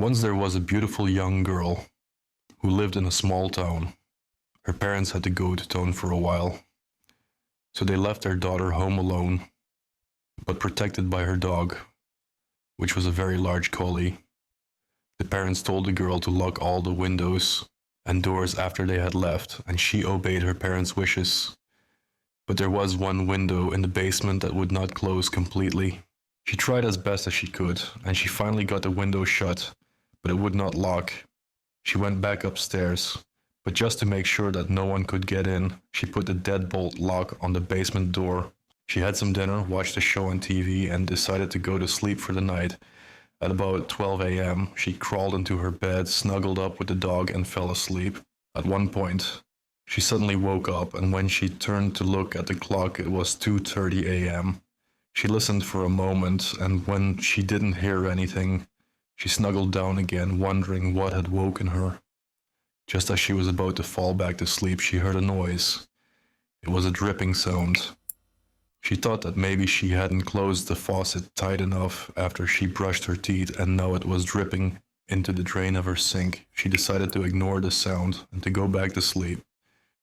Once there was a beautiful young girl who lived in a small town. Her parents had to go to town for a while, so they left their daughter home alone, but protected by her dog, which was a very large collie. The parents told the girl to lock all the windows and doors after they had left, and she obeyed her parents' wishes. But there was one window in the basement that would not close completely. She tried as best as she could, and she finally got the window shut, but it would not lock. She went back upstairs, but just to make sure that no one could get in, she put the deadbolt lock on the basement door. She had some dinner, watched a show on TV, and decided to go to sleep for the night. At about 12 a.m., she crawled into her bed, snuggled up with the dog, and fell asleep. At one point, she suddenly woke up, and when she turned to look at the clock, it was 2:30 a.m. She listened for a moment, and when she didn't hear anything, she snuggled down again, wondering what had woken her. Just as she was about to fall back to sleep, she heard a noise. It was a dripping sound. She thought that maybe she hadn't closed the faucet tight enough after she brushed her teeth, and now it was dripping into the drain of her sink. She decided to ignore the sound and to go back to sleep.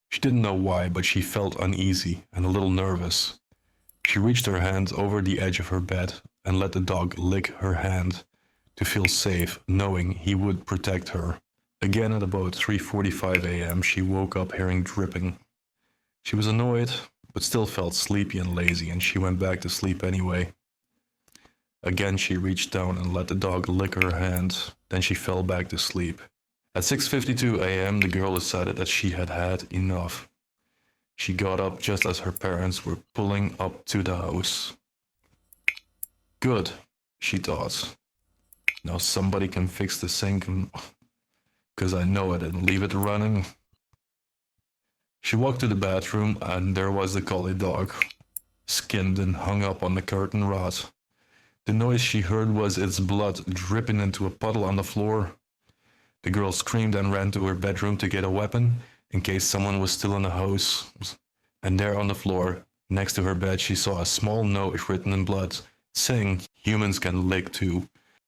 She didn't know why, but she felt uneasy and a little nervous. She reached her hand over the edge of her bed and let the dog lick her hand to feel safe, knowing he would protect her. Again at about 3:45 a.m., she woke up hearing dripping. She was annoyed, but still felt sleepy and lazy, and she went back to sleep anyway. Again, she reached down and let the dog lick her hand, then she fell back to sleep. At 6:52 a.m., the girl decided that she had had enough. She got up just as her parents were pulling up to the house. Good, she thought. Now somebody can fix the sink, because I know I didn't leave it running. She walked to the bathroom, and there was the collie dog, skinned and hung up on the curtain rod. The noise she heard was its blood dripping into a puddle on the floor. The girl screamed and ran to her bedroom to get a weapon, in case someone was still in the house. And there on the floor, next to her bed, she saw a small note written in blood, saying humans can lick too.